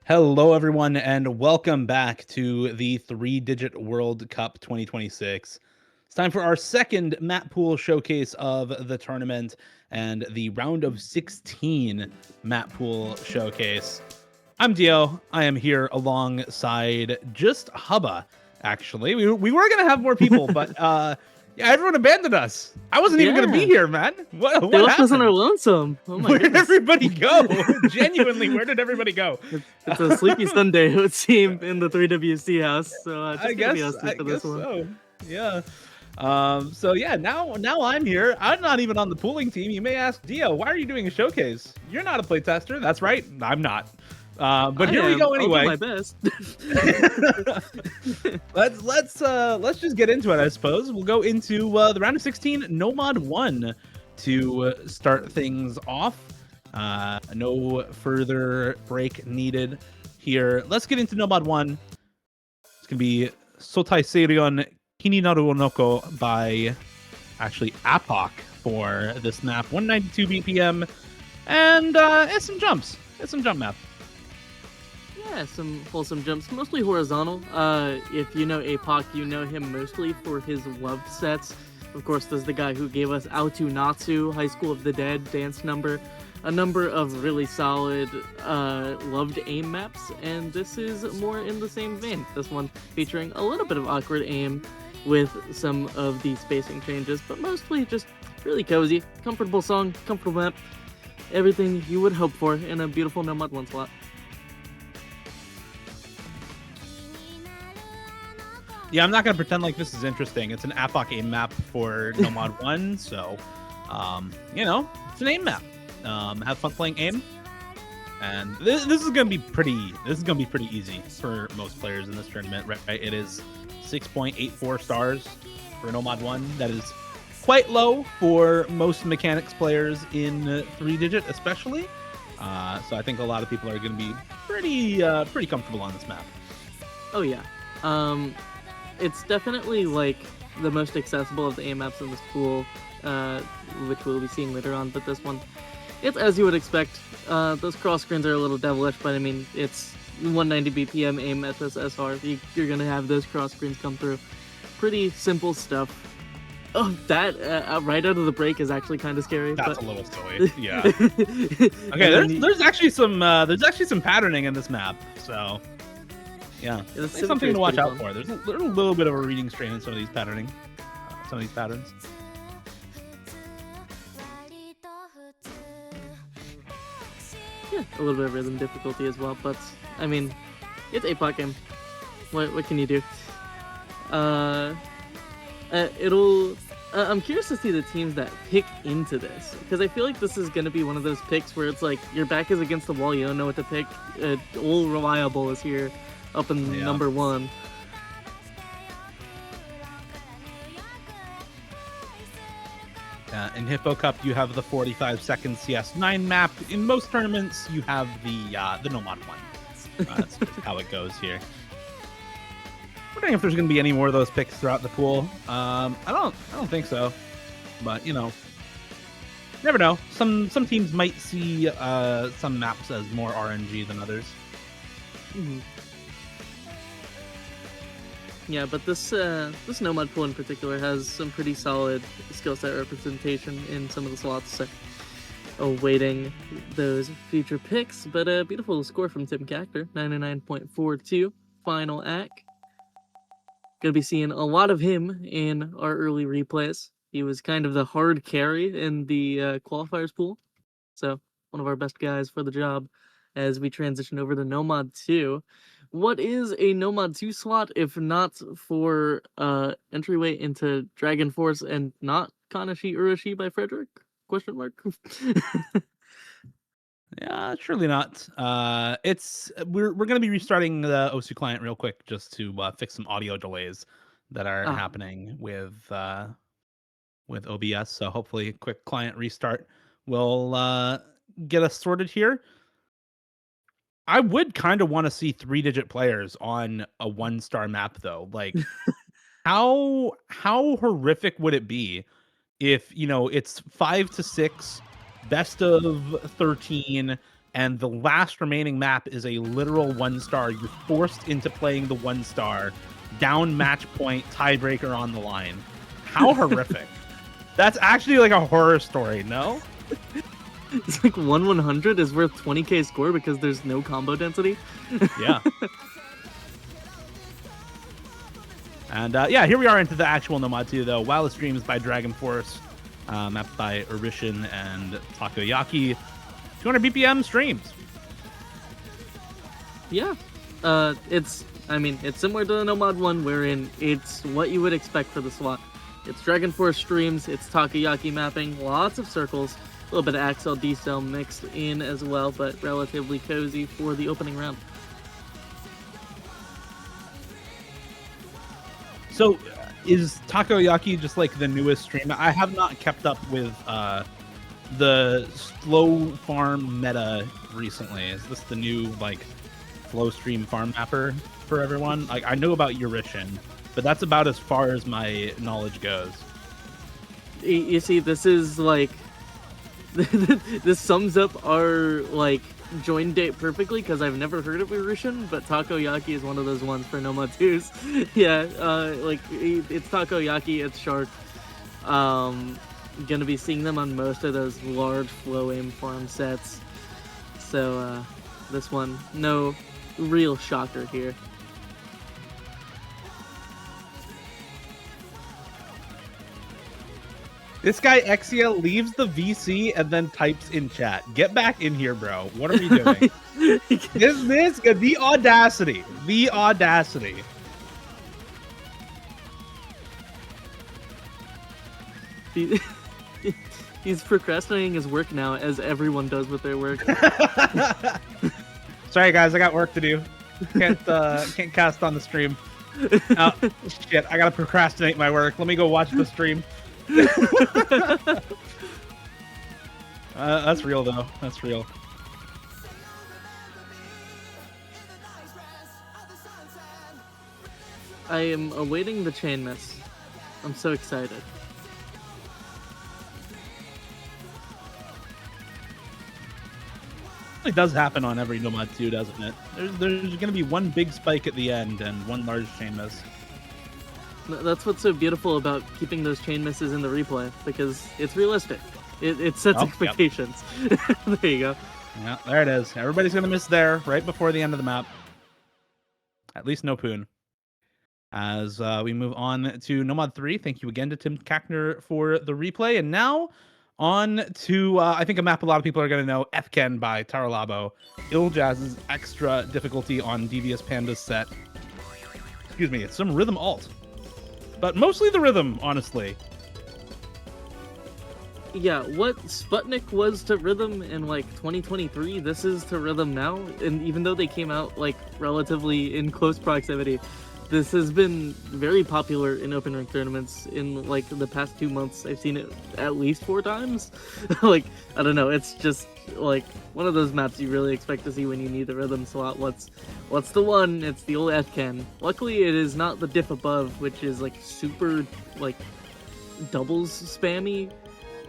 Hello, everyone, and welcome back to the Three-Digit World Cup 2026. It's time for our second Mappool showcase of the tournament and the round of 16 Mappool showcase. I'm Dio. I am here alongside just Hubba, actually. We were going to have more people, but yeah, everyone abandoned us. I wasn't even going to be Yeah, here, man. What they left us on our happened? lonesome. Oh my Where did goodness. everybody go? Genuinely, where did everybody go? It's a sleepy Sunday, it would seem, in the 3WC house. So I just gonna be guess us two I for this guess one. so. Yeah. So yeah, now I'm here. I'm not even on the pooling team. You may ask, Dio, why are you doing a showcase? You're not a playtester. That's right. I'm not. But I here we am. go I'll do anyway. my best. Let's just get into it, I suppose. We'll go into the round of 16 Nomad 1 to start things off. No further break needed here. Let's get into Nomad 1. It's going to be Sotai Seirion Kininaru Onoko by actually Apoc for this map. 192 BPM. And it's some jumps. It's some jump map. Yeah, some wholesome jumps, mostly horizontal. If you know APOC, you know him mostly for his love sets. Of course, there's the guy who gave us Aotu Natsu, High School of the Dead dance number, a number of really solid loved aim maps, and this is more in the same vein. This one featuring a little bit of awkward aim with some of the spacing changes, but mostly just really cozy, comfortable song, comfortable map, everything you would hope for in a beautiful Nomad 1 slot. Yeah, I'm not going to pretend like this is interesting. It's an APOC aim map for Nomad 1, so, you know, it's an aim map. Have fun playing aim. And this is going to be pretty easy for most players in this tournament, right? It is 6.84 stars for Nomad 1. That is quite low for most mechanics players in 3-digit, especially. So I think a lot of people are going to be pretty comfortable on this map. Oh yeah. It's definitely like the most accessible of the aim maps in this pool, which we'll be seeing later on, but this one, it's as you would expect. Those cross screens are a little devilish, but I mean, it's 190 BPM aim at this SR. You're gonna have those cross screens come through. Pretty simple stuff. Oh, that right out of the break is actually kind of scary. That's but... a little silly. Yeah. Okay, there's actually some patterning in this map, so yeah, it's something to watch out for. There's a little bit of a reading strain in some of these patterns. Yeah, a little bit of rhythm difficulty as well, but I mean, it's a APOC game. What can you do? I'm curious to see the teams that pick into this, because I feel like this is gonna be one of those picks where it's like your back is against the wall, you don't know what to pick. All Reliable is here, up in number 1. In Hippo Cup, you have the 45-second CS9 map. In most tournaments, you have the Nomad 1. That's just how it goes here. Wondering if there's going to be any more of those picks throughout the pool. I don't think so, but you know, never know. Some teams might see some maps as more RNG than others. Mm-hmm. Yeah, but this Nomad pool in particular has some pretty solid skill set representation in some of the slots. So awaiting those future picks, but a beautiful score from Tim Cactor, 99.42 final act. Gonna be seeing a lot of him in our early replays. He was kind of the hard carry in the qualifiers pool, so one of our best guys for the job as we transition over to Nomad 2. What is a Nomad 2 slot if not for entryway into Dragon Force and not Kanashi Urashi by Frederick? Question mark. Yeah, surely not. We're gonna be restarting the OSU client real quick just to fix some audio delays that are happening with OBS. So hopefully, a quick client restart will get us sorted here. I would kind of want to see 3-digit players on a 1-star map, though. Like, how horrific would it be if, you know, it's 5 to 6, best of 13, and the last remaining map is a literal 1-star. You're forced into playing the 1-star, down match point, tiebreaker on the line. How horrific. That's actually like a horror story, no? It's like 1/100 is worth 20k score because there's no combo density. Yeah. And yeah, here we are into the actual Nomad 2, though. Wildest Dreams by Dragon Force, mapped by Orishin and Takoyaki. 200 BPM streams. Yeah. It's similar to the Nomad 1, wherein it's what you would expect for the slot. It's Dragon Force streams, it's Takoyaki mapping, lots of circles, a little bit of Axel decel mixed in as well, but relatively cozy for the opening round. So, is Takoyaki just like the newest stream? I have not kept up with the slow farm meta recently. Is this the new like slow stream farm mapper for everyone? Like, I know about Eurishin, but that's about as far as my knowledge goes. You see, this is like this sums up our like join date perfectly, because I've never heard of Orishin, but Takoyaki is one of those ones for Nomad 2s. Yeah, like it's Takoyaki, it's Shark. Gonna be seeing them on most of those large flow aim farm sets. So this one, no real shocker here. This guy Exia leaves the VC and then types in chat. Get back in here, bro. What are we doing? The audacity. The audacity. He's procrastinating his work now, as everyone does with their work. Sorry, guys. I got work to do. Can't cast on the stream. Oh, shit. I gotta procrastinate my work. Let me go watch the stream. That's real though. That's real. I am awaiting the chain miss. I'm so excited. It does happen on every Nomad 2, doesn't it? There's gonna be one big spike at the end and one large chain miss. That's what's so beautiful about keeping those chain misses in the replay, because it's realistic. It sets expectations. Yep. There you go. Yeah, there it is. Everybody's going to miss there right before the end of the map. At least no Poon. As we move on to Nomad 3, thank you again to Tim Kackner for the replay. And now on to, I think a map a lot of people are going to know, Efken by Taralabo. Iljaz's extra difficulty on Devious Panda's set. Excuse me, it's some rhythm alt. But mostly the rhythm, honestly. Yeah, what Sputnik was to rhythm in like 2023, this is to rhythm now. And even though they came out like relatively in close proximity, this has been very popular in open rank tournaments in like the past 2 months. I've seen it at least 4 times. Like, I don't know, it's just like one of those maps you really expect to see when you need the rhythm slot. What's the one? It's the old Etken. Luckily, it is not the diff above, which is like super like doubles spammy.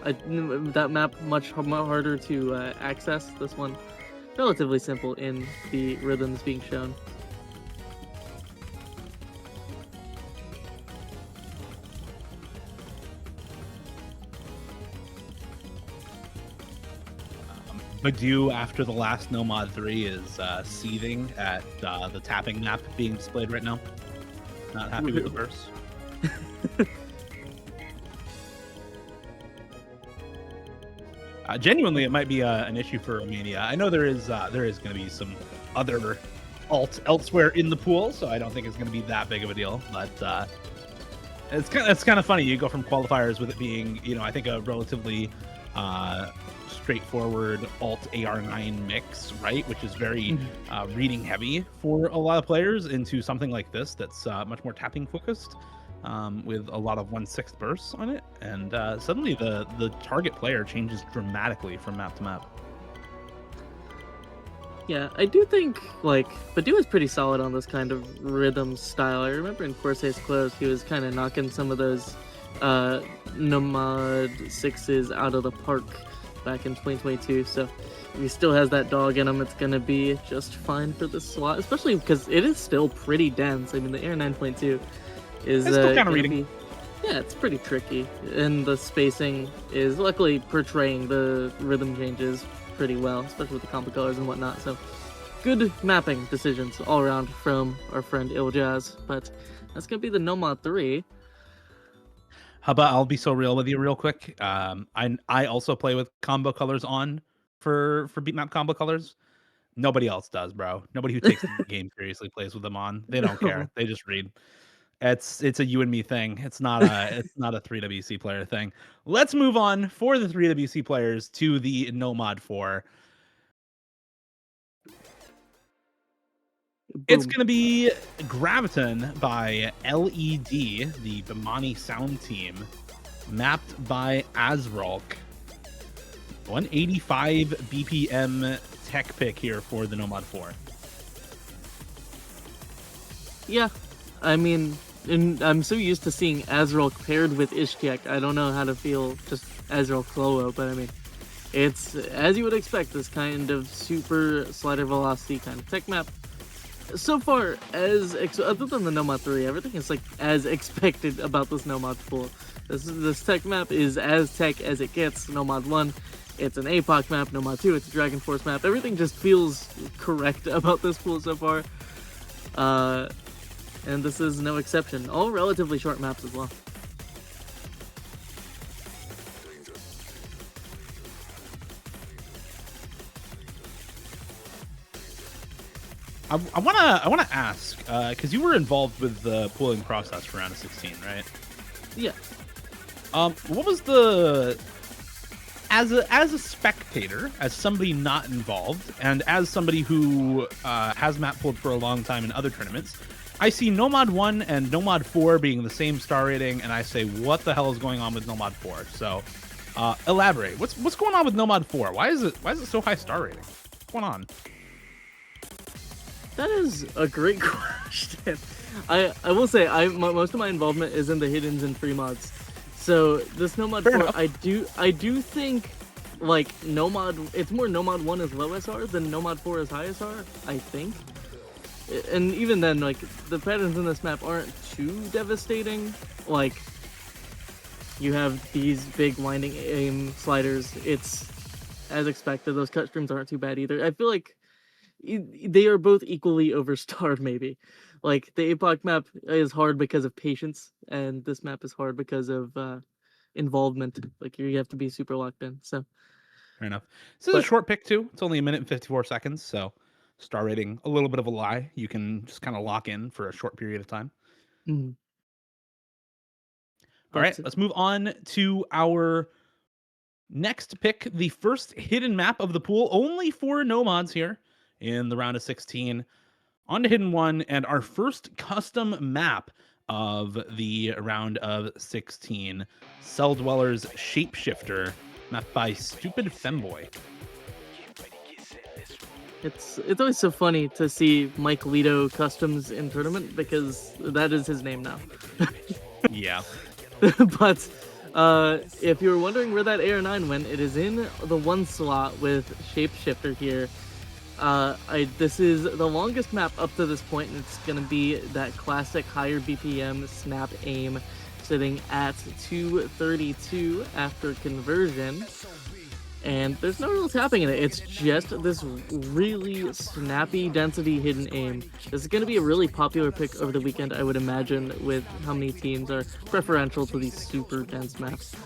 That map much harder to access. This one relatively simple in the rhythms being shown. Badu, after the last Nomad 3, is seething at the tapping map being displayed right now. Not happy with the verse. Genuinely, it might be an issue for Romania. I know there is going to be some other alt elsewhere in the pool, so I don't think it's going to be that big of a deal. But it's kind of funny. You go from qualifiers with it being, I think a relatively straightforward alt AR9 mix, right, which is very reading heavy for a lot of players, into something like this that's much more tapping focused, with a lot of 1/6 bursts on it, and suddenly the target player changes dramatically from map to map. Yeah, I do think like Badu is pretty solid on this kind of rhythm style. I remember in Corsair's Close, he was kind of knocking some of those Nomad 6s out of the park back in 2022, so he still has that dog in him, it's gonna be just fine for this slot, especially because it is still pretty dense. I mean, the Air 9.2 is It's still kind of gonna reading. be, yeah, it's pretty tricky, and the spacing is luckily portraying the rhythm changes pretty well, especially with the combo colors and whatnot. So good mapping decisions all around from our friend Iljaz, but that's gonna be the Nomad 3. How about I'll be so real with you real quick. I also play with combo colors on for beatmap combo colors. Nobody else does, bro. Nobody who takes the game seriously plays with them on. They don't care. No. They just read. It's a you and me thing. It's not a 3WC player thing. Let's move on for the 3WC players to the Nomad 4. It's Boom. gonna be Graviton by LED, the Bimani sound team, mapped by Azralk. 185 BPM tech pick here for the Nomad 4. Yeah, I mean, and I'm so used to seeing Azrael paired with Ishtiak. I don't know how to feel just Azrael solo, but I mean, it's as you would expect, this kind of super slider velocity kind of tech map. So far, other than the Nomad 3, everything is like as expected about this Nomad pool. This tech map is as tech as it gets. Nomad 1, it's an APOC map. Nomad 2, it's a Dragon Force map. Everything just feels correct about this pool so far. And this is no exception. All relatively short maps as well. I wanna ask because you were involved with the pooling process for round of 16, right? Yeah. What was the as a spectator, as somebody not involved, and as somebody who has map pooled for a long time in other tournaments, I see Nomad 1 and Nomad 4 being the same star rating, and I say, what the hell is going on with Nomad 4? So, elaborate. What's going on with Nomad 4? Why is it so high star rating? What's going on? That is a great question. I will say most of my involvement is in the hiddens and free mods. So this Nomad Fair 4, enough. I do think like Nomad, it's more Nomad 1 is low SR than Nomad 4 is high SR, I think. And even then, like, the patterns in this map aren't too devastating. Like, you have these big winding aim sliders. It's as expected. Those cut streams aren't too bad either. I feel like they are both equally overstarred, maybe. Like, the APOC map is hard because of patience, and this map is hard because of involvement. Like, you have to be super locked in. So, Fair enough. This is a but short pick too. It's only a minute and 54 seconds, so star rating a little bit of a lie. You can just kind of lock in for a short period of time. mm, All right, but let's move on to our next pick, the first hidden map of the pool, only for nomads here in the round of 16. On to hidden 1 and our first custom map of the round of 16, Cell Dwellers Shapeshifter, mapped by Stupid Femboy. it's always so funny to see Mike Lido customs in tournament because that is his name now. Yeah. But if you were wondering where that AR9 went, it is in the 1 slot with Shapeshifter here. This is the longest map up to this point, and it's gonna be that classic higher BPM snap aim, sitting at 232 after conversion. And there's no real tapping in it. It's just this really snappy density hidden aim. This is going to be a really popular pick over the weekend, I would imagine, with how many teams are preferential to these super dense maps.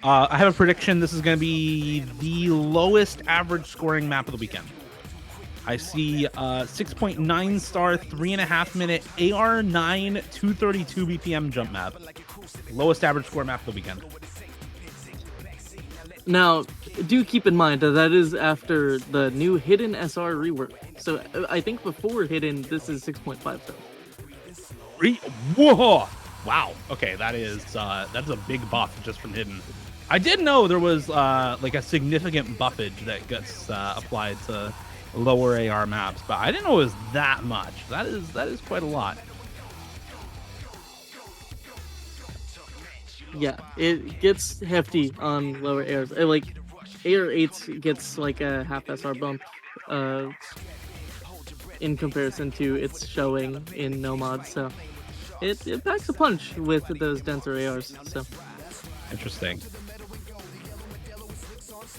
I have a prediction. This is going to be the lowest average scoring map of the weekend. I see 6.9 star, 3.5 minute AR9 232 BPM jump map. Lowest average score map of the weekend. Now, do keep in mind that that is after the new Hidden SR rework. So I think before Hidden, this is 6.5 stars. Whoa! Wow. Okay, that's a big buff just from Hidden. I did know there was like a significant buffage that gets applied to lower AR maps, but I didn't know it was that much. That is quite a lot. Yeah, it gets hefty on lower airs. Like AR8 gets like a half SR bump uh, in comparison to its showing in no mod, so it packs a punch with those denser ARs. So Interesting.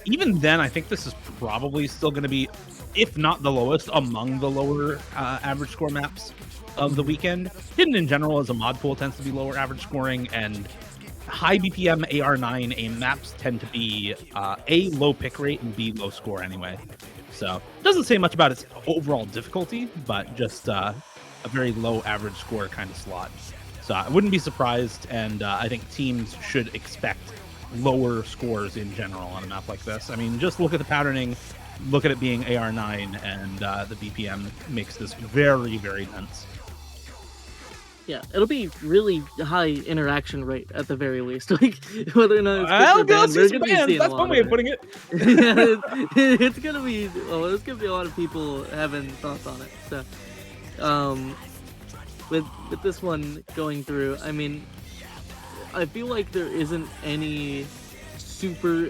Even then, I think this is probably still going to be, if not the lowest, among the lower average score maps of the weekend. Hidden in general as a mod pool tends to be lower average scoring, and high BPM AR9 aim maps tend to be A, low pick rate, and B, low score anyway. So it doesn't say much about its overall difficulty, but just a very low average score kind of slot. So I wouldn't be surprised, and I think teams should expect lower scores in general on a map like this. I mean, just look at the patterning, look at it being AR9, and the BPM makes this very, very dense. yeah, it'll be really high interaction rate at the very least. Like whether or not it's good I'll for go ban, see we're some gonna be bands. seeing a That's lot one way of it. putting it. Yeah, it's gonna be there's gonna be a lot of people having thoughts on it. So, with this one going through, I mean, I feel like there isn't any super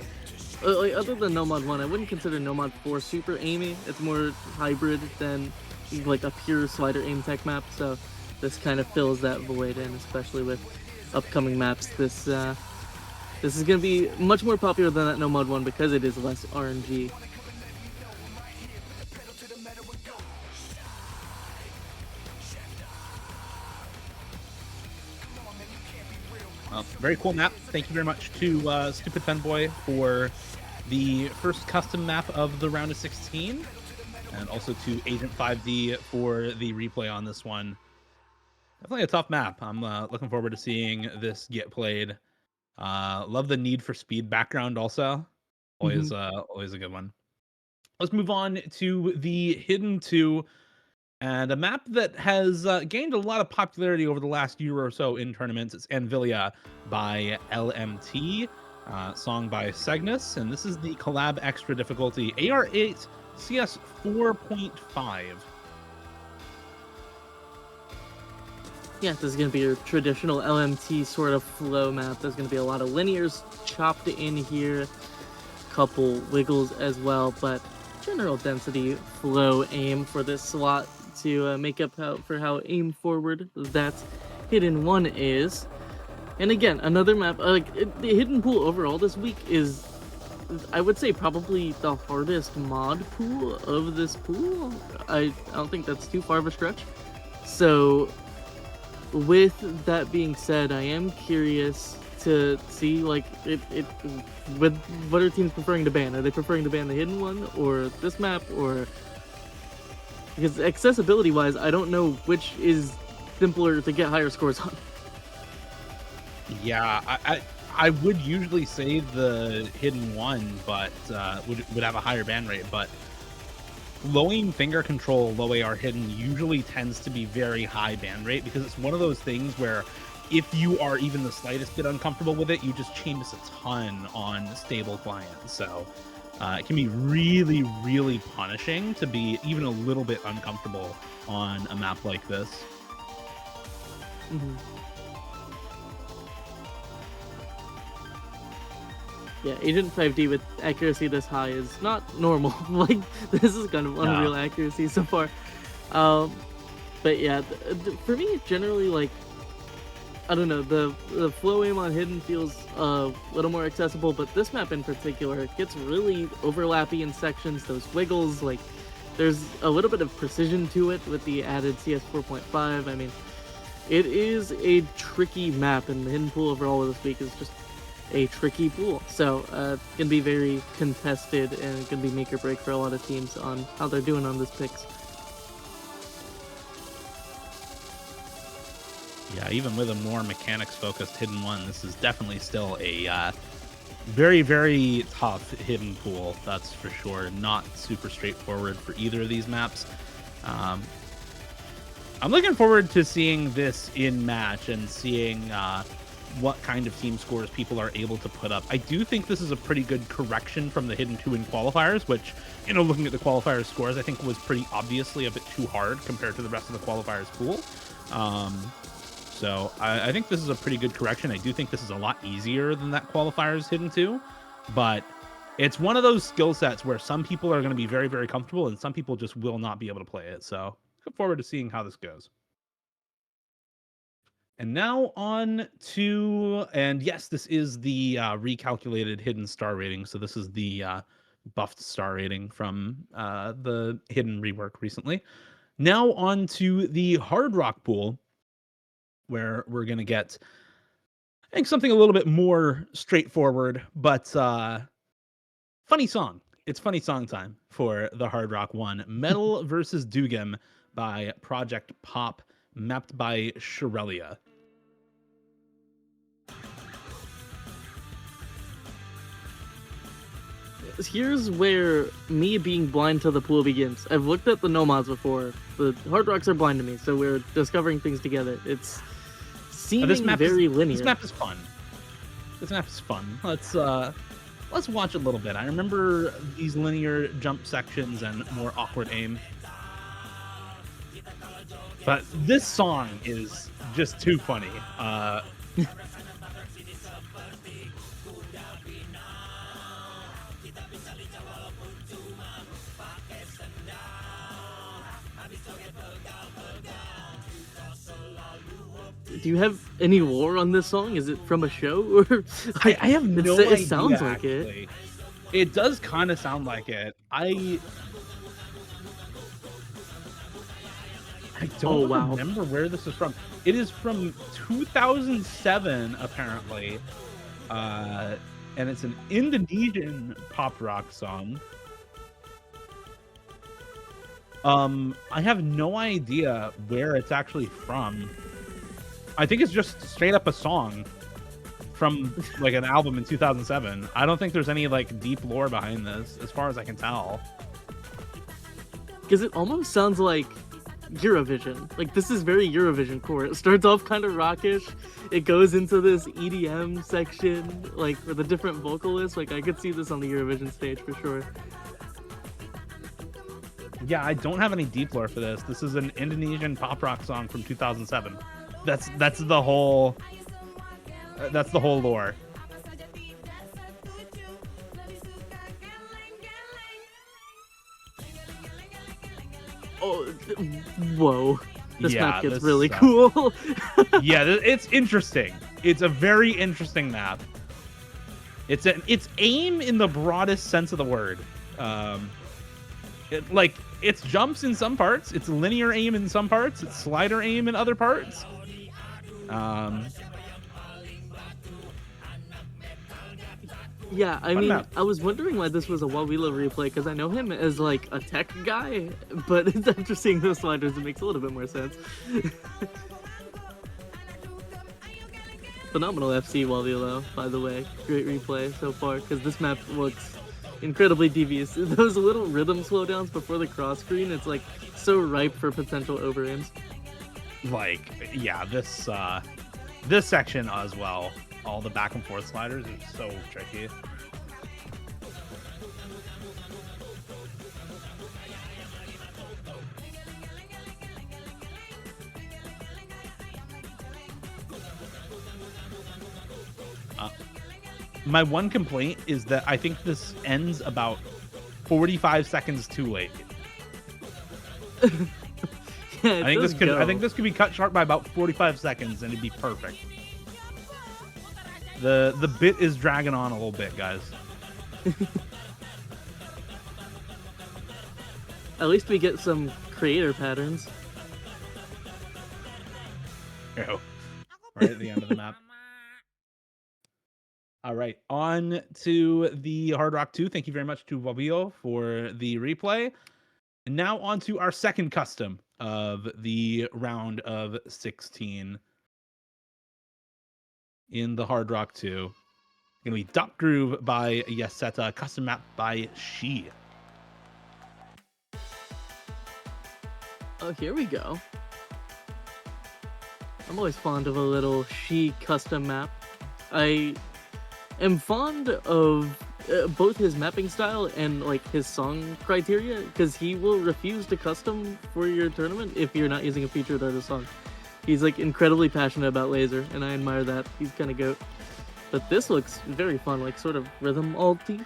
like other than Nomad 1. I wouldn't consider Nomad 4 super aimy. It's more hybrid than like a pure slider aim tech map. So this kind of fills that void in, especially with upcoming maps. This is gonna be much more popular than that Nomad 1 because it is less RNG. Very cool map. Thank you very much to Stupid Fanboy for the first custom map of the round of 16, and also to Agent 5D for the replay on this one. Definitely a tough map. I'm looking forward to seeing this get played. Love the Need for Speed background also. Always, always a good one. Let's move on to the Hidden 2. And a map that has gained a lot of popularity over the last year or so in tournaments. It's Anvilia by LMT, song by Cygnus, and this is the collab extra difficulty AR8 CS 4.5. Yeah, this is going to be your traditional LMT sort of flow map. There's going to be a lot of linears chopped in here, couple wiggles as well, but general density flow aim for this slot to make up for how aim forward that Hidden 1 is. And again, another map, the Hidden Pool overall this week is, I would say, probably the hardest mod pool of this pool. I don't think that's too far of a stretch. So with that being said, I am curious to see like with what are teams preferring to ban? Are they preferring to ban the Hidden 1 or this map, or because accessibility wise, I don't know which is simpler to get higher scores on. Yeah, I would usually say the Hidden 1, but would have a higher ban rate, but low aim finger control, low AR Hidden usually tends to be very high ban rate, because it's one of those things where if you are even the slightest bit uncomfortable with it, you just chambers a ton on stable clients. So it can be really, really punishing to be even a little bit uncomfortable on a map like this. Yeah, Agent 5D with accuracy this high is not normal. Like, this is kind of unreal accuracy so far. But yeah, for me, generally, like, I don't know, the flow aim on Hidden feels a little more accessible, but this map in particular, it gets really overlappy in sections, those wiggles, like, there's a little bit of precision to it with the added CS 4.5. I mean, it is a tricky map, and the Hidden Pool overall this week is just a tricky pool. So it's going to be very contested, and it's going to be make or break for a lot of teams on how they're doing on this picks. Yeah, even with a more mechanics-focused Hidden 1, this is definitely still a very, very tough Hidden Pool, that's for sure. Not super straightforward for either of these maps. I'm looking forward to seeing this in match and seeing what kind of team scores people are able to put up. I do think this is a pretty good correction from the Hidden 2 in qualifiers, which, you know, looking at the qualifiers scores, I think was pretty obviously a bit too hard compared to the rest of the qualifiers pool. So I think this is a pretty good correction. I do think this is a lot easier than that qualifier's Hidden 2, but it's one of those skill sets where some people are going to be very, very comfortable and some people just will not be able to play it. So look forward to seeing how this goes. And now on to, and yes, this is the recalculated hidden star rating. So this is the buffed star rating from the hidden rework recently. Now on to the hard rock pool, where we're going to get, I think, something a little bit more straightforward, but funny song. It's funny song time for the hard rock one. Metal versus Dugem by Project Pop, mapped by Shirelia. Here's where me being blind to the pool begins. I've looked at the nomads before. The hard rocks are blind to me, so we're discovering things together. It's seeming very linear. This map is fun. This map is fun. Let's watch a little bit. I remember these linear jump sections and more awkward aim. But this song is just too funny. Do you have any lore on this song? Is it from a show? Or I have no idea. It sounds like actually. It does kind of sound like it. I don't remember where this is from. It is from 2007, apparently. And it's an Indonesian pop rock song. I have no idea where it's actually from. I think it's just straight up a song from like an album in 2007. I don't think there's any like deep lore behind this, as far as I can tell. Because it almost sounds like Eurovision. Like, this is very Eurovision core. It starts off kind of rockish. It goes into this EDM section, like with a different vocalist. Like, I could see this on the Eurovision stage for sure. Yeah, I don't have any deep lore for this. This is an Indonesian pop rock song from 2007. That's the whole lore. Oh, whoa. This map gets this really cool. Yeah, it's interesting. It's a very interesting map. It's aim in the broadest sense of the word. It's jumps in some parts, it's linear aim in some parts, it's slider aim in other parts. Yeah, I mean, I was wondering why this was a Wawila replay, because I know him as like a tech guy, but it's after seeing those sliders, it makes a little bit more sense. Phenomenal FC Wawila, by the way. Great replay so far, because this map looks incredibly devious. Those little rhythm slowdowns before the cross screen, it's like so ripe for potential over-aims. Like, yeah, this section as well, all the back and forth sliders are so tricky. My one complaint is that I think this ends about 45 seconds too late. Yeah, I think this could be cut short by about 45 seconds and it'd be perfect. The bit is dragging on a little bit, guys. At least we get some creator patterns. Oh, right at the end of the map. All right, on to the Hard Rock 2. Thank you very much to Wabio for the replay. And now on to our second custom of the round of 16 in the Hard Rock 2. It's going to be Duck Groove by Yaseta, custom map by She. Oh, here we go. I'm always fond of a little She custom map. I am fond of both his mapping style and like his song criteria, because he will refuse to custom for your tournament if you're not using a featured artist song. He's like incredibly passionate about laser, and I admire that. He's kind of goat. But this looks very fun, like sort of rhythm alty.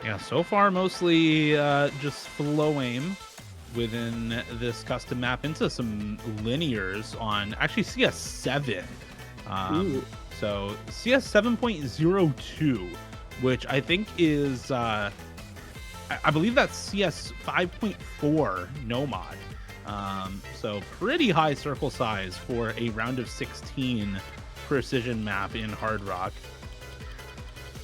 Yeah, so far mostly just flow aim within this custom map into some linears on actually CS7. So CS 7.02, which I think is, I believe that's CS 5.4 no mod. So pretty high circle size for a round of 16 precision map in Hard Rock.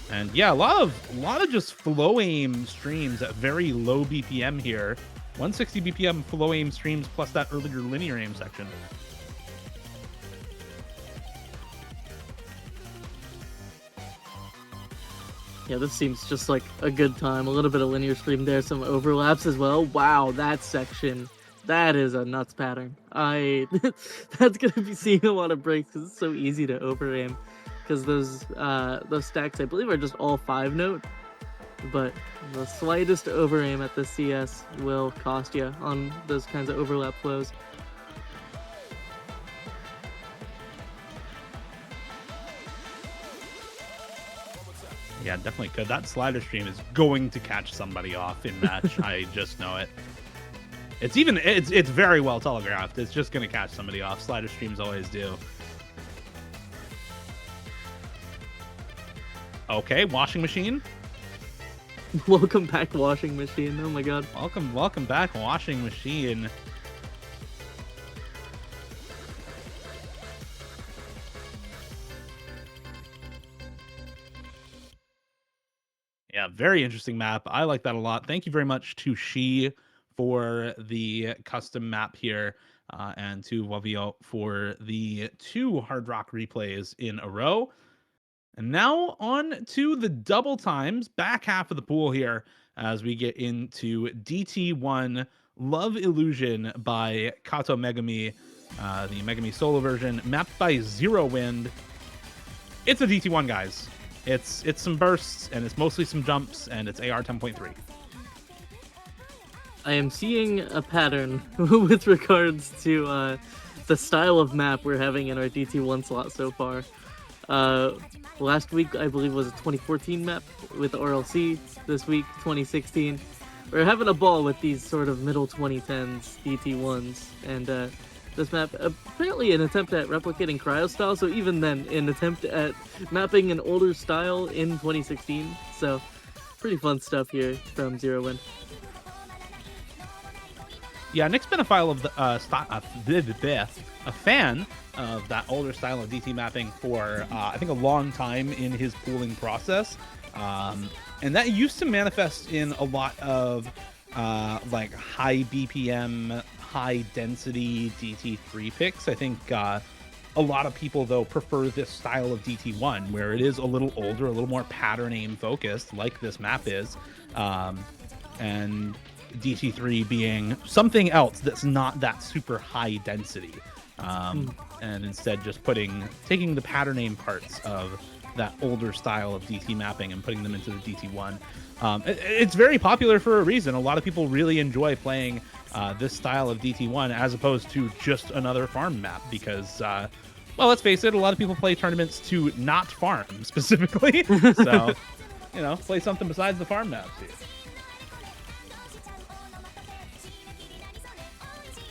And yeah, a lot of just flow aim streams at very low BPM here. 160 BPM flow aim streams plus that earlier linear aim section. Yeah, this seems just like a good time. A little bit of linear stream there, some overlaps as well. Wow, that section, that is a nuts pattern. That's gonna be seeing a lot of breaks because it's so easy to over aim. Because those stacks, I believe, are just all 5-note, but the slightest over aim at the CS will cost you on those kinds of overlap flows. Yeah, definitely could. That slider stream is going to catch somebody off in match. I just know it. It's very well telegraphed. It's just going to catch somebody off. Slider streams always do. Okay, washing machine. Welcome back, washing machine. Oh my god. Welcome back, washing machine. Yeah, very interesting map. I like that a lot. Thank you very much to She for the custom map here, and to Wavio for the 2 Hard Rock replays in a row. And now on to the double times, back half of the pool here, as we get into DT1 Love Illusion by Kato Megami, the Megami solo version, mapped by Zero Wind. It's a DT1, guys. It's some bursts, and it's mostly some jumps, and it's AR 10.3. I am seeing a pattern with regards to the style of map we're having in our DT1 slot so far. Last week, I believe, was a 2014 map with the RLC. This week, 2016. We're having a ball with these sort of middle 2010s DT1s, and this map apparently an attempt at replicating cryo style. So even then, an attempt at mapping an older style in 2016. So pretty fun stuff here from Zero Wind. Yeah, Nick's been a file of the a fan of that older style of DT mapping for I think a long time in his pooling process, and that used to manifest in a lot of like high BPM, high density DT3 picks. I think a lot of people though prefer this style of DT1 where it is a little older, a little more pattern aim focused, like this map is, and DT3 being something else that's not that super high density, and instead just taking the pattern aim parts of that older style of DT mapping and putting them into the DT1. It's very popular for a reason. A lot of people really enjoy playing this style of DT1 as opposed to just another farm map because, well, let's face it, a lot of people play tournaments to not farm specifically. So, play something besides the farm maps here.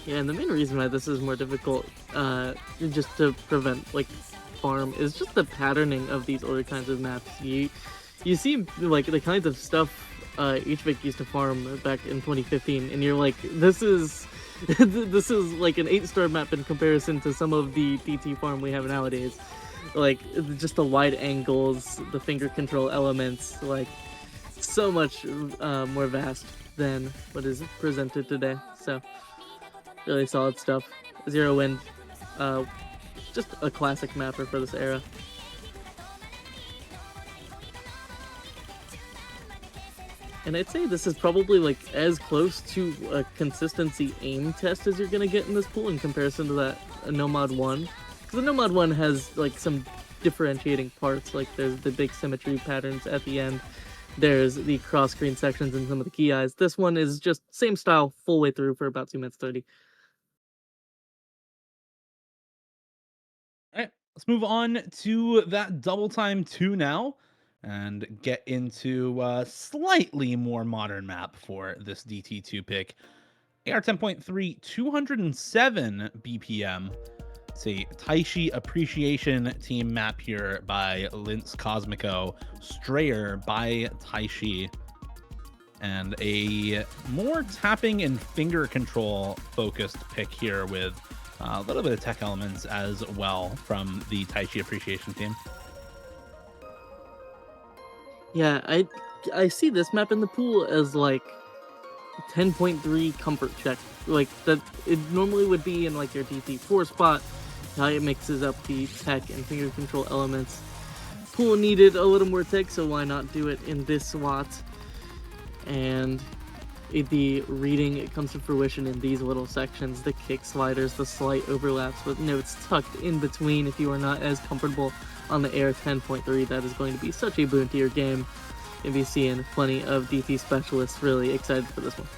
Yeah, and the main reason why this is more difficult, just to prevent like farm, is just the patterning of these other kinds of maps. You see like the kinds of stuff HVIC used to farm back in 2015, and you're like, this is this is like an 8-star map in comparison to some of the DT farm we have nowadays. Like just the wide angles, the finger control elements, like so much more vast than what is presented today. So really solid stuff. Zero Wind, just a classic mapper for this era. And I'd say this is probably like as close to a consistency aim test as you're gonna get in this pool in comparison to that Nomad 1. Because the Nomad 1 has like some differentiating parts, like there's the big symmetry patterns at the end. there's the cross-screen sections and some of the key eyes. This one is just same style, full way through for about 2 minutes 30. All right, let's move on to that double time 2 now and get into a slightly more modern map for this DT2 pick. AR 10.3, 207 BPM. It's a Taishi Appreciation Team map here by Lince Cosmico, Strayer by Taishi, and a more tapping and finger control focused pick here with a little bit of tech elements as well from the Taichi Appreciation team. Yeah, I see this map in the pool as like 10.3 comfort check. Like that it normally would be in like your DT4 spot. How it mixes up the tech and finger control elements. Pool needed a little more tech, so why not do it in this slot? And the reading, it comes to fruition in these little sections, the kick sliders, the slight overlaps with notes tucked in between. If you are not as comfortable on the AR 10.3, that is going to be such a boon to your game. You'll be seeing plenty of DT specialists really excited for this one.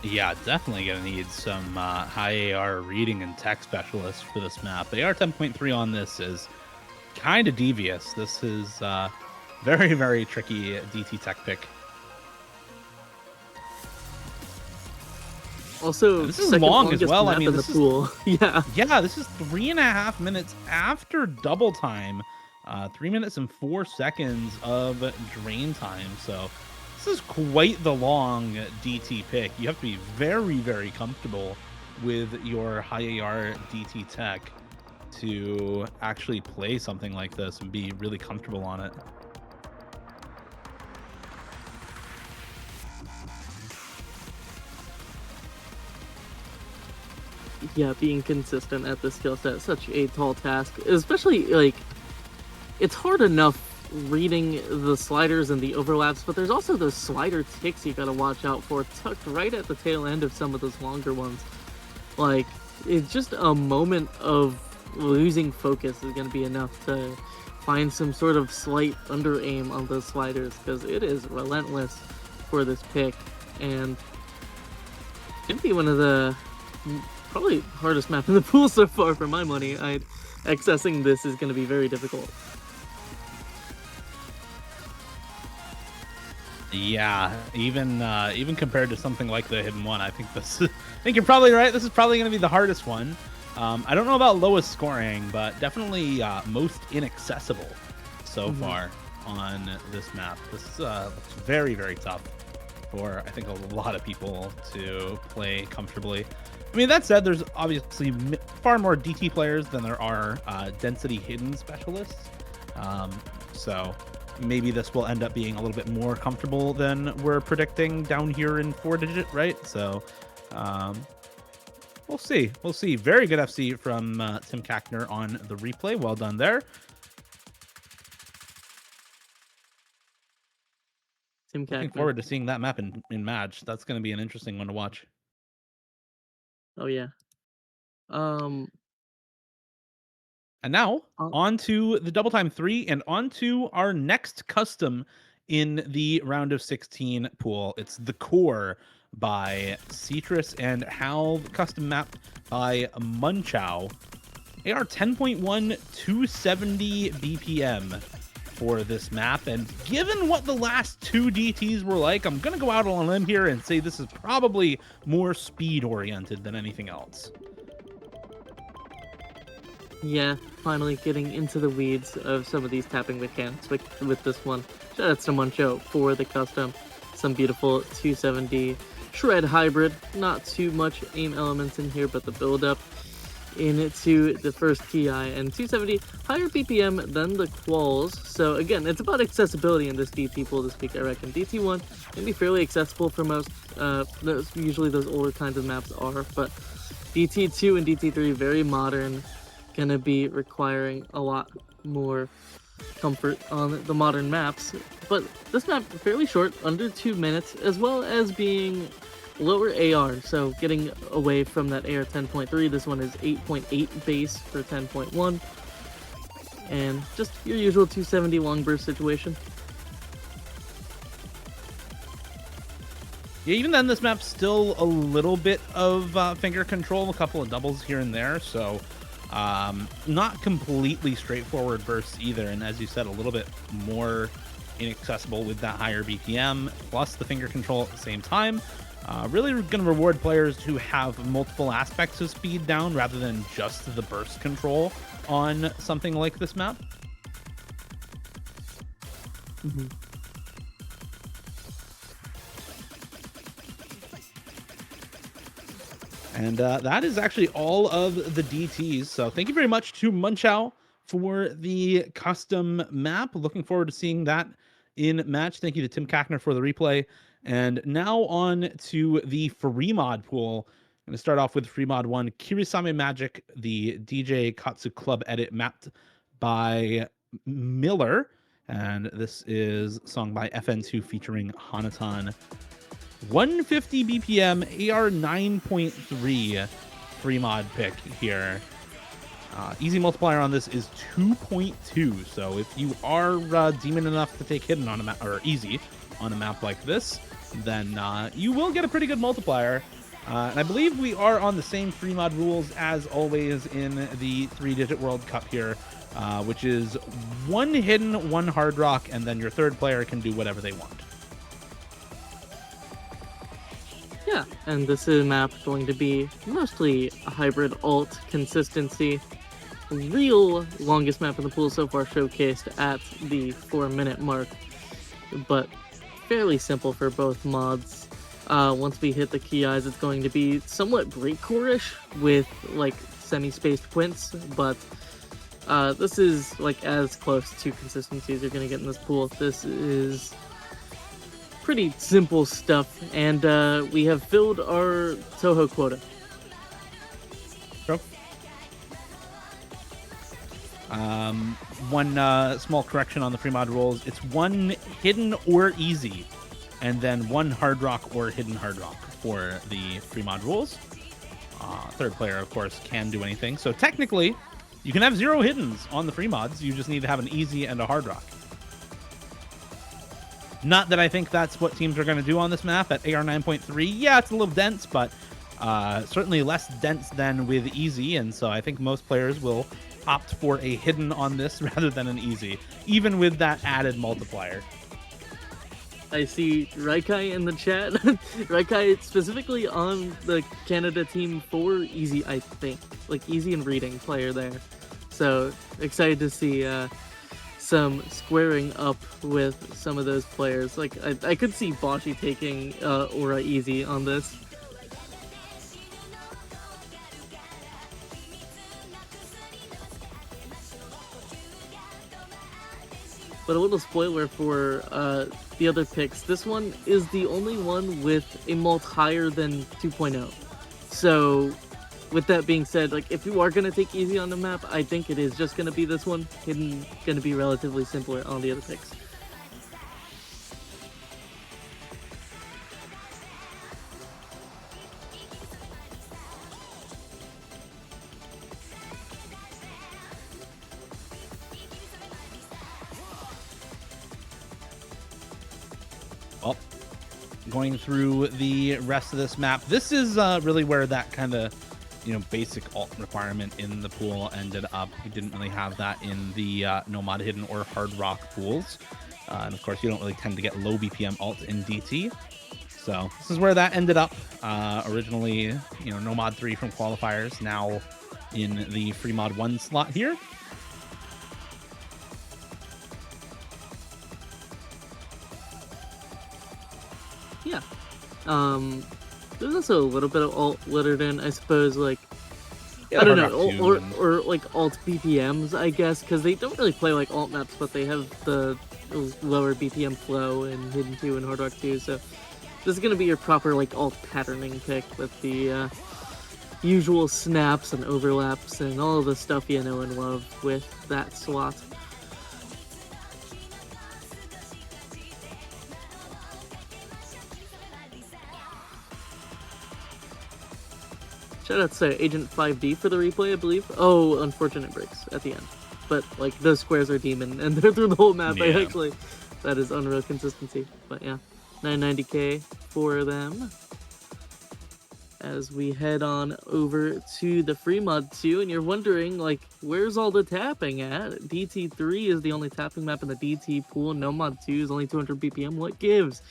Yeah, definitely gonna need some high AR reading and tech specialists for this map. AR 10.3 on this is kind of devious. This is very, very tricky DT tech pick. Also, this is long as well. I mean, this pool. Yeah. Yeah, this is 3.5 minutes after double time. 3 minutes and 4 seconds of drain time. So this is quite the long DT pick. You have to be very, very comfortable with your high AR DT tech to actually play something like this and be really comfortable on it. Yeah, being consistent at the skill set is such a tall task, especially like it's hard enough reading the sliders and the overlaps, but there's also those slider ticks you gotta watch out for, tucked right at the tail end of some of those longer ones. Like, it's just a moment of losing focus is gonna be enough to find some sort of slight under aim on those sliders, because it is relentless for this pick, and it'd be one of the probably hardest map in the pool so far for my money. Accessing this is going to be very difficult. Yeah, even compared to something like the Hidden One, I think I think you're probably right. This is probably going to be the hardest one. I don't know about lowest scoring, but definitely most inaccessible so far on this map. This looks very, very tough for, I think, a lot of people to play comfortably. I mean, that said, there's obviously far more DT players than there are density hidden specialists. So maybe this will end up being a little bit more comfortable than we're predicting down here in 4-digit, right? So we'll see. We'll see. Very good FC from Tim Kackner on the replay. Well done there. Tim Kackner. Looking forward to seeing that map in match. That's going to be an interesting one to watch. Oh yeah. And now on to the double time 3 and on to our next custom in the round of 16 pool. It's the Core by Citrus and Hal, custom map by Munchow. AR 10.1, 270 BPM for this map, and given what the last two DTs were like, I'm gonna go out on a limb here and say this is probably more speed oriented than anything else. Yeah, finally getting into the weeds of some of these tapping mechanics with this one. Shout out to Muncho for the custom. Some beautiful 270 shred hybrid. Not too much aim elements in here, but the build up into the first TI, and 270 higher BPM than the quals. So again, it's about accessibility in this DT pool this week, I reckon. DT1 can be fairly accessible for most, usually those older kinds of maps are, but DT2 and DT3 very modern, gonna be requiring a lot more comfort on the modern maps. But this map fairly short, under 2 minutes, as well as being lower AR, so getting away from that AR 10.3. This one is 8.8 base for 10.1, and just your usual 270 long burst situation. Yeah, even then, this map's still a little bit of finger control, a couple of doubles here and there, so not completely straightforward bursts either, and as you said, a little bit more inaccessible with that higher BPM, plus the finger control at the same time. Really going to reward players who have multiple aspects of speed down rather than just the burst control on something like this map. Mm-hmm. And that is actually all of the DTs. So thank you very much to Munchow for the custom map. Looking forward to seeing that in match. Thank you to Tim Kackner for the replay. And now on to the free mod pool. I'm going to start off with free mod 1, Kirisame Magic, the DJ Katsu Club edit mapped by Miller. And this is a song by FN2 featuring Hanatan. 150 BPM, AR 9.3 free mod pick here. Easy multiplier on this is 2.2. So if you are demon enough to take hidden on a map, or easy on a map like this, then you will get a pretty good multiplier. And I believe we are on the same free mod rules as always in the 3-digit World Cup here, which is 1 hidden, 1 hard rock, and then your third player can do whatever they want. Yeah, and this is a map going to be mostly a hybrid alt consistency. Real longest map in the pool so far showcased at the 4-minute mark, but fairly simple for both mods. Once we hit the key eyes, it's going to be somewhat breakcore-ish with like semi-spaced quints, but this is like as close to consistency as you're going to get in this pool. This is pretty simple stuff, and we have filled our Toho quota. Sure. One small correction on the free mod rules. It's 1 hidden or easy, and then 1 hard rock or hidden hard rock for the free mod rules. Third player, of course, can do anything. So technically, you can have 0 hiddens on the free mods. You just need to have an easy and a hard rock. Not that I think that's what teams are going to do on this map at AR 9.3. Yeah, it's a little dense, but certainly less dense than with easy, and so I think most players will opt for a hidden on this rather than an easy, even with that added multiplier. I see Raikai in the chat. Raikai specifically on the Canada team for easy, I think. Like easy and reading player there. So excited to see some squaring up with some of those players. Like I could see Boshi taking Aura easy on this. But a little spoiler for the other picks. This one is the only one with a mult higher than 2.0. So with that being said, like if you are going to take easy on the map, I think it is just going to be this one. Hidden going to be relatively simpler on the other picks. Well, going through the rest of this map, this is really where that kind of, basic alt requirement in the pool ended up. We didn't really have that in the Nomad Hidden or Hard Rock pools. And of course, you don't really tend to get low BPM alt in DT. So this is where that ended up. Originally, Nomad 3 from qualifiers, now in the free mod 1 slot here. Yeah. There's also a little bit of alt littered in, I suppose, like, Yeah, I don't Hard know, Rock 2 or like alt BPMs, I guess, because they don't really play like alt maps, but they have the lower BPM flow in Hidden 2 and Hard Rock 2, so this is going to be your proper like alt patterning pick with the usual snaps and overlaps and all of the stuff you know and love with that slot. Shout out to Agent 5D for the replay, I believe. Oh, unfortunate breaks at the end. But, like, those squares are demon, and they're through the whole map. Yeah. That is unreal consistency. But yeah, 990k for them. As we head on over to the free mod 2, and you're wondering, like, where's all the tapping at? DT3 is the only tapping map in the DT pool. No mod 2 is only 200 BPM. What gives?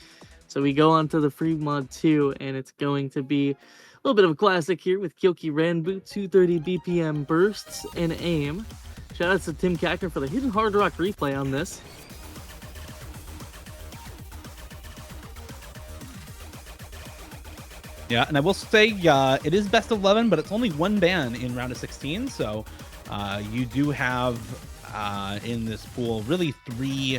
So we go on to the free mod 2, and it's going to be a little bit of a classic here with Kyoki Ranbu, 230 BPM bursts and aim. Shoutouts to Tim Kackner for the hidden hard rock replay on this. Yeah, and I will say it is best of 11, but it's only one ban in round of 16. So you do have in this pool really 3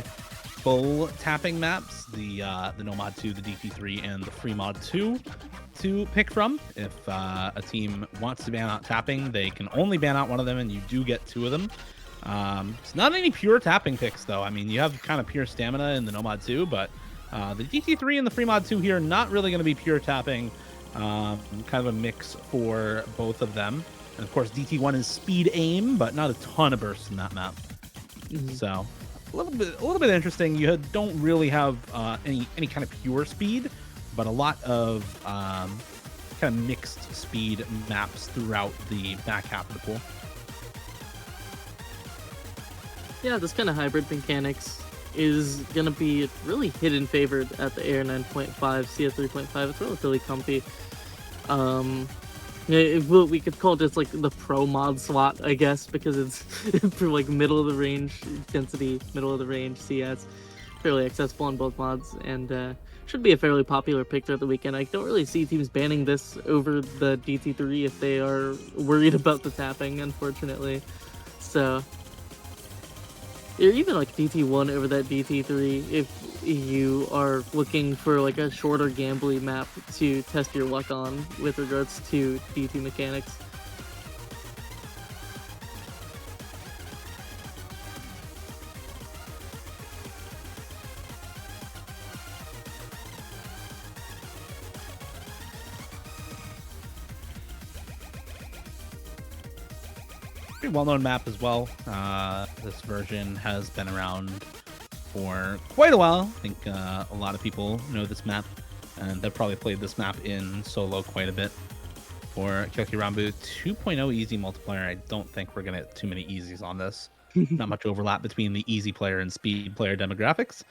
full tapping maps: the no mod 2, the DT3, and the free mod 2 to pick from. If a team wants to ban out tapping, they can only ban out one of them, and you do get 2 of them. It's not any pure tapping picks though. I mean, you have kind of pure stamina in the no mod 2, but the DT3 and the free mod 2 here not really going to be pure tapping. Kind of a mix for both of them. And of course, DT1 is speed aim, but not a ton of bursts in that map. So a little bit interesting. You don't really have any kind of pure speed, but a lot of kind of mixed speed maps throughout the back half of the pool. Yeah, this kind of hybrid mechanics is gonna be really hidden favored at the Air 9.5, CS 3.5. It's relatively comfy. We could call it just like the pro mod slot, I guess, because it's for like middle of the range density, middle of the range CS, fairly accessible on both mods, and should be a fairly popular pick throughout the weekend. I don't really see teams banning this over the DT3 if they are worried about the tapping, unfortunately. So, or even like DT1 over that DT3 if you are looking for like a shorter gambly map to test your luck on with regards to DT mechanics. Pretty well-known map as well. This version has been around for quite a while. I think a lot of people know this map, and they've probably played this map in solo quite a bit. For Kyoki Ranbu 2.0 easy multiplayer, I don't think we're gonna get too many easies on this. Not much overlap between the easy player and speed player demographics.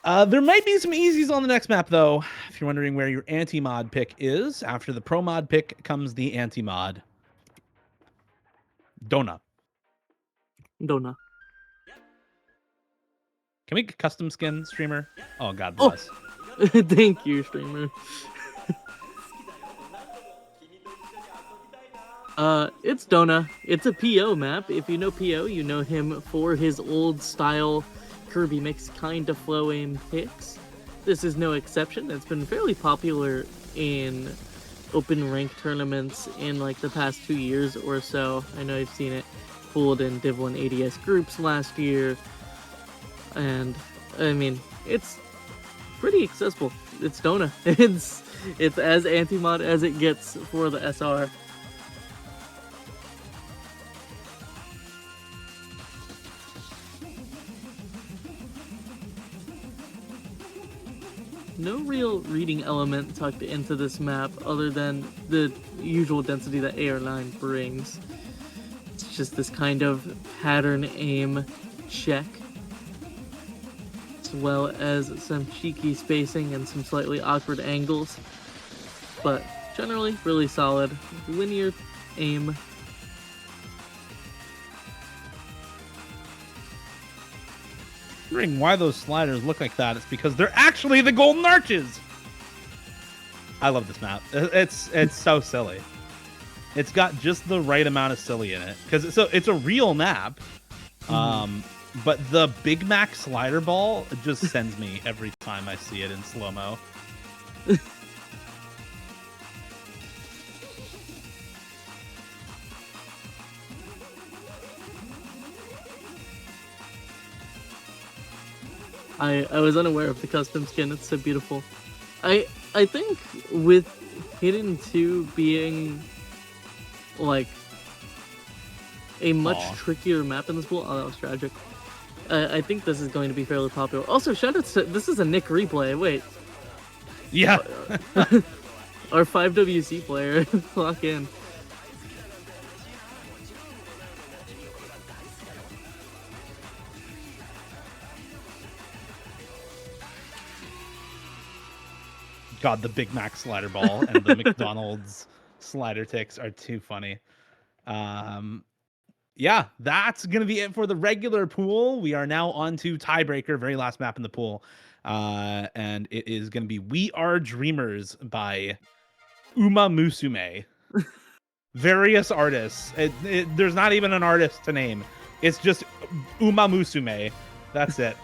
There might be some easies on the next map, though. If you're wondering where your anti-mod pick is, after the pro mod pick comes the anti-mod. Dona. Dona. Can we get custom skin, streamer? Oh, God bless. Oh. Thank you, streamer. It's Dona. It's a PO map. If you know PO, you know him for his old style Kirby mix kind of flow aim picks. This is no exception. It's been fairly popular in open rank tournaments in like the past 2 years or so. I know I've seen it pulled in Div 1 ADS groups last year, and I mean it's pretty accessible. It's Dona. It's as anti-mod as it gets for the SR. No real reading element tucked into this map other than the usual density that AR9 brings. It's just this kind of pattern aim check, as well as some cheeky spacing and some slightly awkward angles, but generally really solid linear aim. Wondering why those sliders look like that. It's because they're actually the golden arches. I love this map. It's so silly. It's got just the right amount of silly in it because it's a real map. But the Big Mac slider ball just sends me every time I see it in slow-mo. I was unaware of the custom skin. It's so beautiful. I think with Hidden 2 being like a much Aw. trickier map in this pool. Oh, that was tragic. I think this is going to be fairly popular. Also, shout out to this is a Nick replay. Wait, Yeah. our 5WC player. Lock in. God, the Big Mac slider ball and the McDonald's slider ticks are too funny. Yeah, that's gonna be it for the regular pool. We are now on to tiebreaker, very last map in the pool. And it is gonna be We Are Dreamers by Uma Musume. Various artists. There's not even an artist to name. It's just Uma Musume. That's it.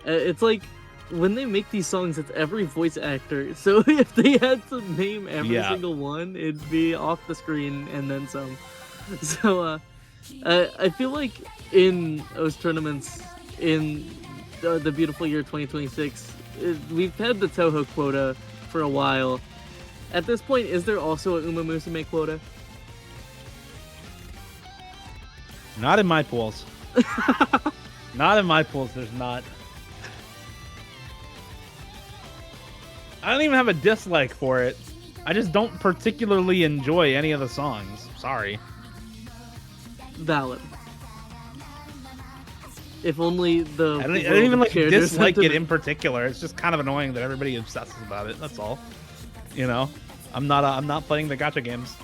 It's like when they make these songs, it's every voice actor. So if they had to name every single one, it'd be off the screen and then some. So I feel like in those tournaments in the beautiful year 2026, we've had the Toho quota for a while. At this point, is there also a Uma Musume quota? Not in my pools. Not in my pools, there's not. I don't even have a dislike for it. I just don't particularly enjoy any of the songs. Sorry. Valid. If only the I don't even like shared their dislike it sentiment. in particular. It's just kind of annoying that everybody obsesses about it. That's all. You know, I'm not playing the gacha games.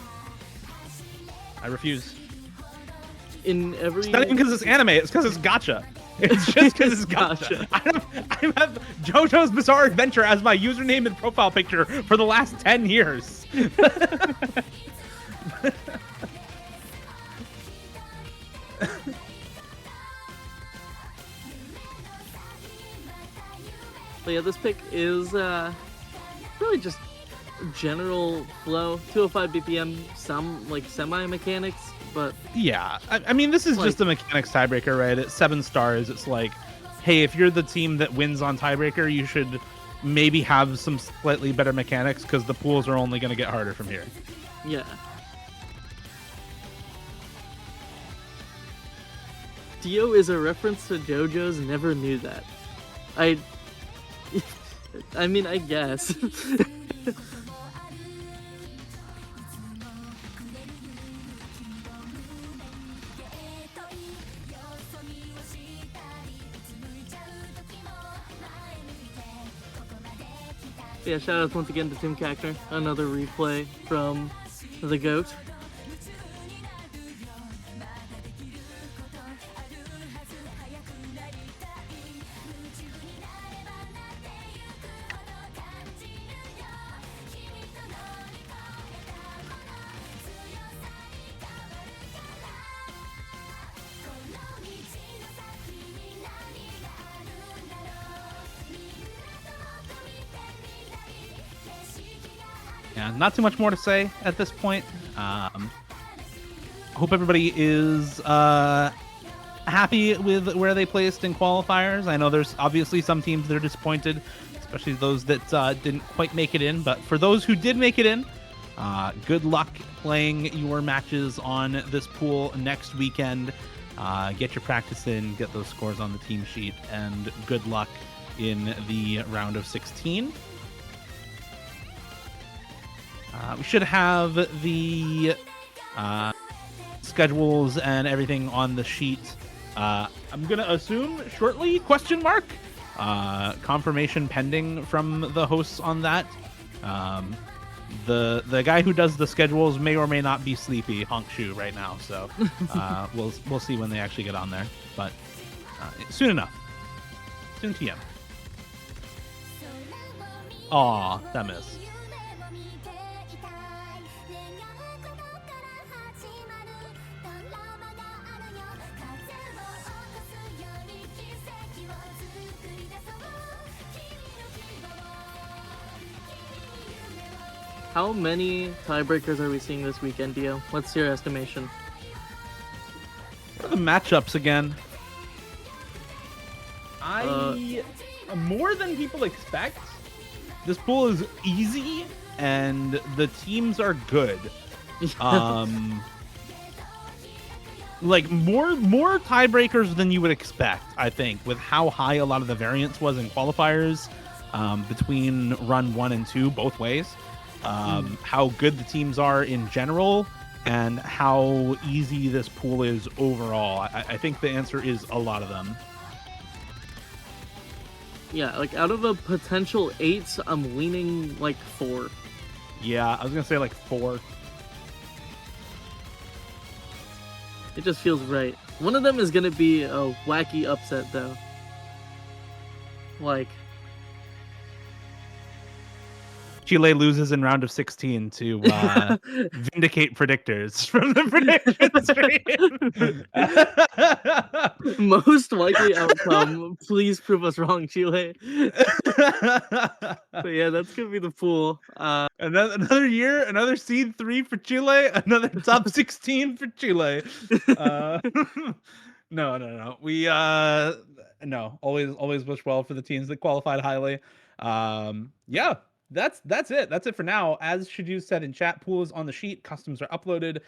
I refuse. In every It's not even because it's anime. It's because it's gacha. It's just because it's gacha. I have JoJo's Bizarre Adventure as my username and profile picture for the last 10 years. But yeah, this pick is really just general flow, 205 BPM, some like semi mechanics, but Yeah, I mean, this is just a mechanics tiebreaker, right? At 7 stars, it's like, hey, if you're the team that wins on tiebreaker, you should maybe have some slightly better mechanics because the pools are only going to get harder from here. yeah. Dio is a reference to JoJo's Never Knew That. I mean, I guess. Yeah, shout out once again to Tim Cackner, another replay from the GOAT. Yeah, not too much more to say at this point. Hope everybody is happy with where they placed in qualifiers. I know there's obviously some teams that are disappointed, especially those that didn't quite make it in. But for those who did make it in, good luck playing your matches on this pool next weekend. Get your practice in, get those scores on the team sheet, and good luck in the round of 16. We should have the schedules and everything on the sheet. I'm gonna assume shortly? Question mark? Confirmation pending from the hosts on that. The guy who does the schedules may or may not be sleepy, Honk Shu, right now. So we'll see when they actually get on there. But soon enough. Soon TM. Aw, that missed. How many tiebreakers are we seeing this weekend, Dio? What's your estimation? What are the matchups again? More than people expect. This pool is easy, and the teams are good. Um, like more tiebreakers than you would expect, I think, with how high a lot of the variance was in qualifiers between run 1 and 2 both ways. How good the teams are in general, and how easy this pool is overall. I think the answer is a lot of them. Yeah, like out of a potential 8, I'm leaning like 4. Yeah, I was gonna say like 4. It just feels right. One of them is gonna be a wacky upset though. Like Chile loses in round of 16 to vindicate predictors from the prediction stream. most likely outcome. Please prove us wrong, Chile. But yeah, that's gonna be the pool. Another year, another seed 3 for Chile, another top 16 for Chile. No. We no, always wish well for the teams that qualified highly. Yeah, that's it. That's it for now. As Shadu said in chat, pool is on the sheet, customs are uploaded.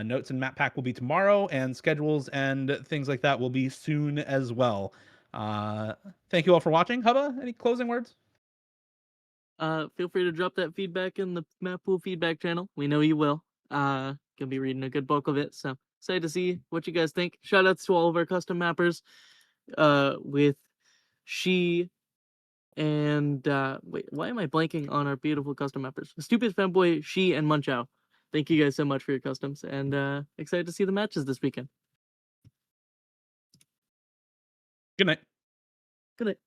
Notes and map pack will be tomorrow, and schedules and things like that will be soon as well. Thank you all for watching. Hubba, any closing words? Feel free to drop that feedback in the Mappool feedback channel. We know you will. Gonna be reading a good bulk of it, so excited to see what you guys think. Shout outs to all of our custom mappers. With She and wait, why am I blanking on our beautiful custom mappers? Stupid Fanboy, She, and Munchow. Thank you guys so much for your customs, and excited to see the matches this weekend. Good night. Good night.